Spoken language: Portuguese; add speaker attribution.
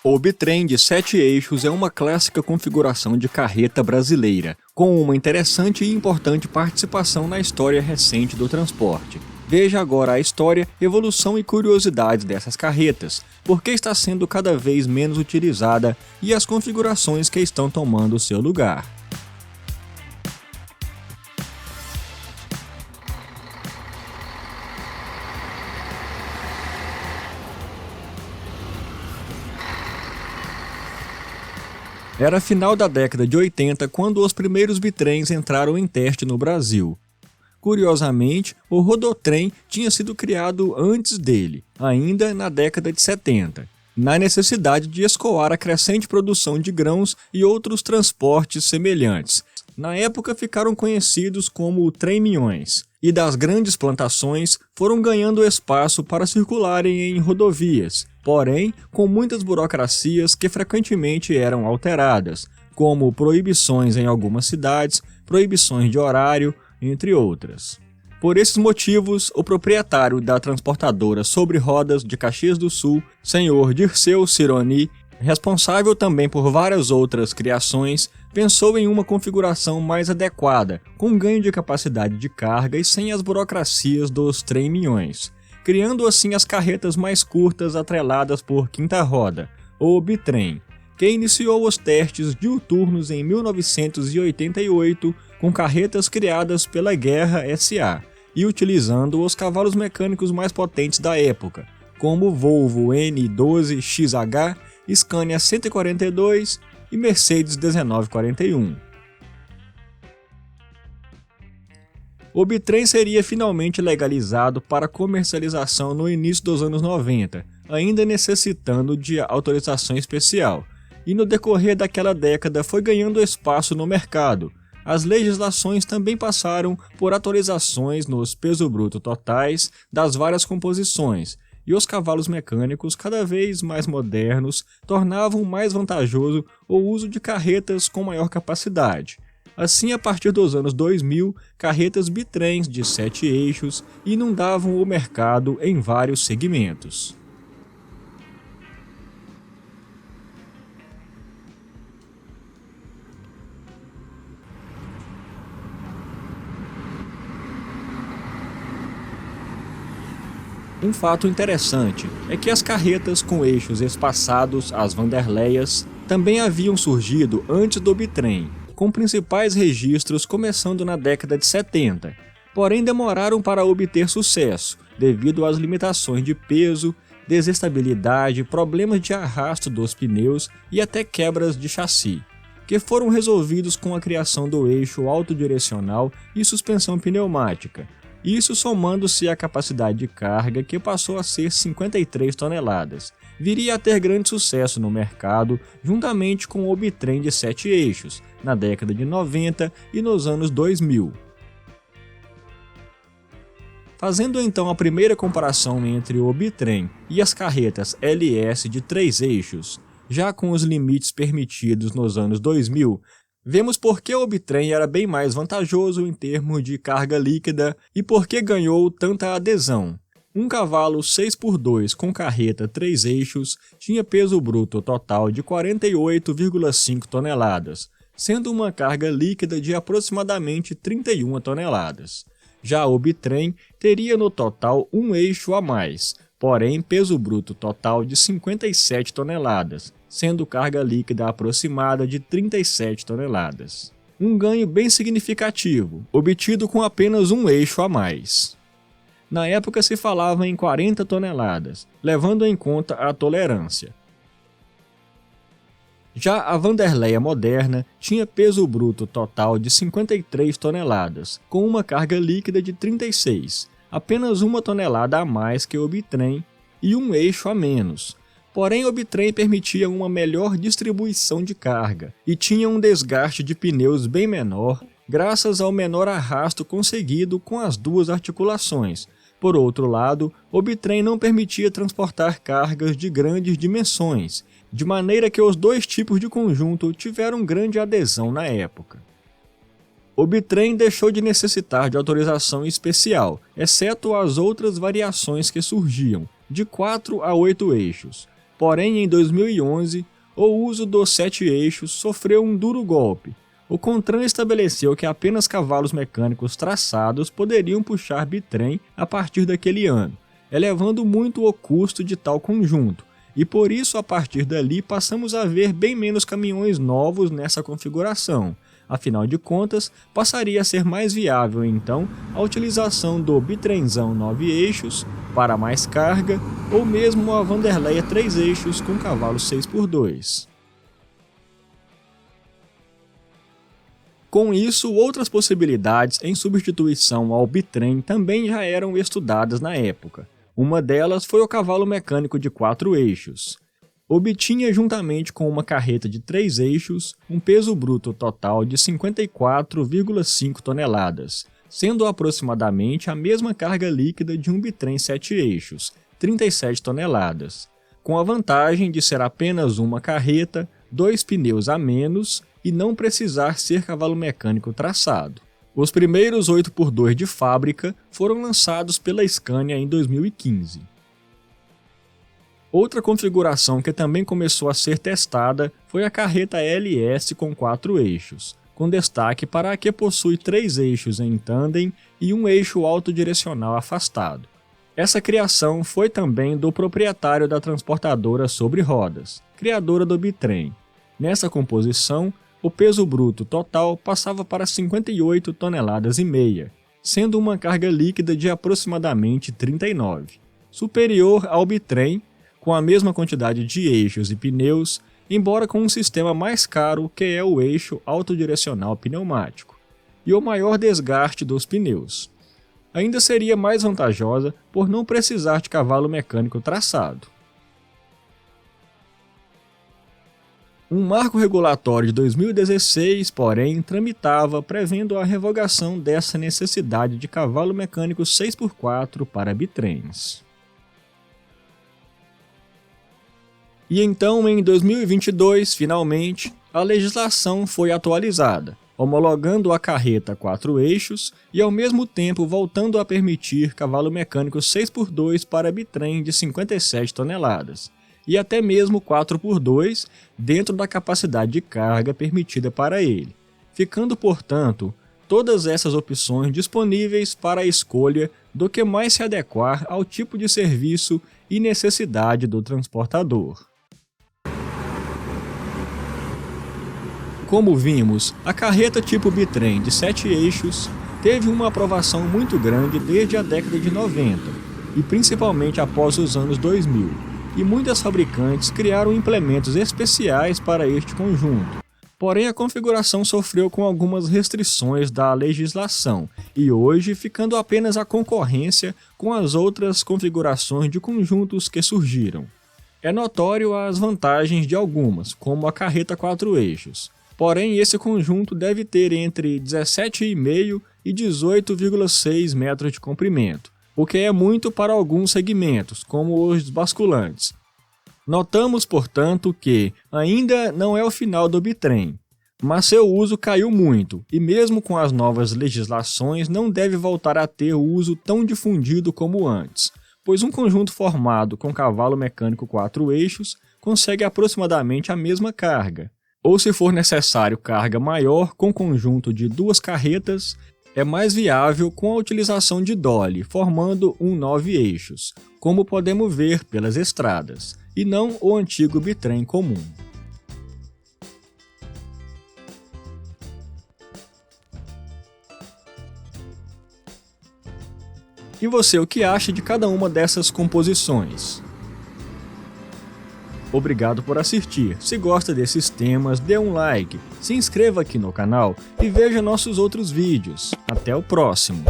Speaker 1: O bitrem de 7 eixos é uma clássica configuração de carreta brasileira, com uma interessante e importante participação na história recente do transporte. Veja agora a história, evolução e curiosidades dessas carretas, por que está sendo cada vez menos utilizada e as configurações que estão tomando seu lugar. Era final da década de 80 quando os primeiros bitrens entraram em teste no Brasil. Curiosamente, o rodotrem tinha sido criado antes dele, ainda na década de 70, na necessidade de escoar a crescente produção de grãos e outros transportes semelhantes. Na época ficaram conhecidos como trem-minhões, e das grandes plantações foram ganhando espaço para circularem em rodovias, porém com muitas burocracias que frequentemente eram alteradas, como proibições em algumas cidades, proibições de horário, entre outras. Por esses motivos, o proprietário da transportadora Sobre Rodas de Caxias do Sul, senhor Dirceu Cironi, responsável também por várias outras criações, pensou em uma configuração mais adequada, com ganho de capacidade de carga e sem as burocracias dos trem-minhões, criando assim as carretas mais curtas atreladas por quinta roda, o bitrem, que iniciou os testes diuturnos em 1988 com carretas criadas pela Guerra SA e utilizando os cavalos mecânicos mais potentes da época, como Volvo N12XH, Scania 142 e Mercedes 1941. O bitrem seria finalmente legalizado para comercialização no início dos anos 90, ainda necessitando de autorização especial, e no decorrer daquela década foi ganhando espaço no mercado. As legislações também passaram por atualizações nos peso bruto totais das várias composições, e os cavalos mecânicos cada vez mais modernos tornavam mais vantajoso o uso de carretas com maior capacidade. Assim, a partir dos anos 2000, carretas bitrens de 7 eixos inundavam o mercado em vários segmentos. Um fato interessante é que as carretas com eixos espaçados, as Vanderleias, também haviam surgido antes do bitrem, com principais registros começando na década de 70, porém demoraram para obter sucesso, devido às limitações de peso, desestabilidade, problemas de arrasto dos pneus e até quebras de chassi, que foram resolvidos com a criação do eixo autodirecional e suspensão pneumática. Isso somando-se à capacidade de carga, que passou a ser 53 toneladas, viria a ter grande sucesso no mercado, juntamente com o bitrem de 7 eixos, na década de 90 e nos anos 2000. Fazendo então a primeira comparação entre o bitrem e as carretas LS de 3 eixos, já com os limites permitidos nos anos 2000, vemos por que o bitrem era bem mais vantajoso em termos de carga líquida e por que ganhou tanta adesão. Um cavalo 6x2 com carreta 3 eixos tinha peso bruto total de 48,5 toneladas, sendo uma carga líquida de aproximadamente 31 toneladas. Já o bitrem teria no total um eixo a mais, porém peso bruto total de 57 toneladas, sendo carga líquida aproximada de 37 toneladas. Um ganho bem significativo, obtido com apenas um eixo a mais. Na época se falava em 40 toneladas, levando em conta a tolerância. Já a Vanderleia moderna tinha peso bruto total de 53 toneladas, com uma carga líquida de 36, apenas 1 tonelada a mais que o bitrem e um eixo a menos. Porém, o bitrem permitia uma melhor distribuição de carga e tinha um desgaste de pneus bem menor, graças ao menor arrasto conseguido com as duas articulações. Por outro lado, o bitrem não permitia transportar cargas de grandes dimensões, de maneira que os dois tipos de conjunto tiveram grande adesão na época. O bitrem deixou de necessitar de autorização especial, exceto as outras variações que surgiam, de 4 a 8 eixos. Porém, em 2011, o uso dos 7 eixos sofreu um duro golpe. O CONTRAN estabeleceu que apenas cavalos mecânicos traçados poderiam puxar bitrem a partir daquele ano, elevando muito o custo de tal conjunto, e por isso a partir dali passamos a ver bem menos caminhões novos nessa configuração. Afinal de contas, passaria a ser mais viável então a utilização do bitrenzão 9 eixos para mais carga ou mesmo a Wanderleia 3 eixos com cavalo 6x2. Com isso, outras possibilidades em substituição ao bitrem também já eram estudadas na época. Uma delas foi o cavalo mecânico de 4 eixos. Obtinha, juntamente com uma carreta de 3 eixos, um peso bruto total de 54,5 toneladas, sendo aproximadamente a mesma carga líquida de um bitrem 7 eixos, 37 toneladas, com a vantagem de ser apenas uma carreta, 2 pneus a menos e não precisar ser cavalo mecânico traçado. Os primeiros 8x2 de fábrica foram lançados pela Scania em 2015. Outra configuração que também começou a ser testada foi a carreta LS com 4 eixos, com destaque para a que possui 3 eixos em tandem e um eixo autodirecional afastado. Essa criação foi também do proprietário da transportadora sobre rodas, criadora do bitrem. Nessa composição, o peso bruto total passava para 58,5 toneladas, sendo uma carga líquida de aproximadamente 39, superior ao bitrem, com a mesma quantidade de eixos e pneus, embora com um sistema mais caro que é o eixo autodirecional pneumático, e o maior desgaste dos pneus. Ainda seria mais vantajosa por não precisar de cavalo mecânico traçado. Um marco regulatório de 2016, porém, tramitava prevendo a revogação dessa necessidade de cavalo mecânico 6x4 para bitrens. E então, em 2022, finalmente, a legislação foi atualizada, homologando a carreta 4 eixos e ao mesmo tempo voltando a permitir cavalo mecânico 6x2 para bitrem de 57 toneladas, e até mesmo 4x2 dentro da capacidade de carga permitida para ele, ficando, portanto, todas essas opções disponíveis para a escolha do que mais se adequar ao tipo de serviço e necessidade do transportador. Como vimos, a carreta tipo bitrem de 7 eixos teve uma aprovação muito grande desde a década de 90, e principalmente após os anos 2000, e muitas fabricantes criaram implementos especiais para este conjunto. Porém, a configuração sofreu com algumas restrições da legislação, e hoje ficando apenas a concorrência com as outras configurações de conjuntos que surgiram. É notório as vantagens de algumas, como a carreta 4 eixos. Porém, esse conjunto deve ter entre 17,5 e 18,6 metros de comprimento, o que é muito para alguns segmentos, como os basculantes. Notamos, portanto, que ainda não é o final do bitrem, mas seu uso caiu muito, e mesmo com as novas legislações não deve voltar a ter o uso tão difundido como antes, pois um conjunto formado com cavalo mecânico 4 eixos consegue aproximadamente a mesma carga. Ou se for necessário carga maior com conjunto de 2 carretas, é mais viável com a utilização de dolly, formando um 9 eixos, como podemos ver pelas estradas, e não o antigo bitrem comum. E você, o que acha de cada uma dessas composições? Obrigado por assistir. Se gosta desses temas, dê um like, se inscreva aqui no canal e veja nossos outros vídeos. Até o próximo!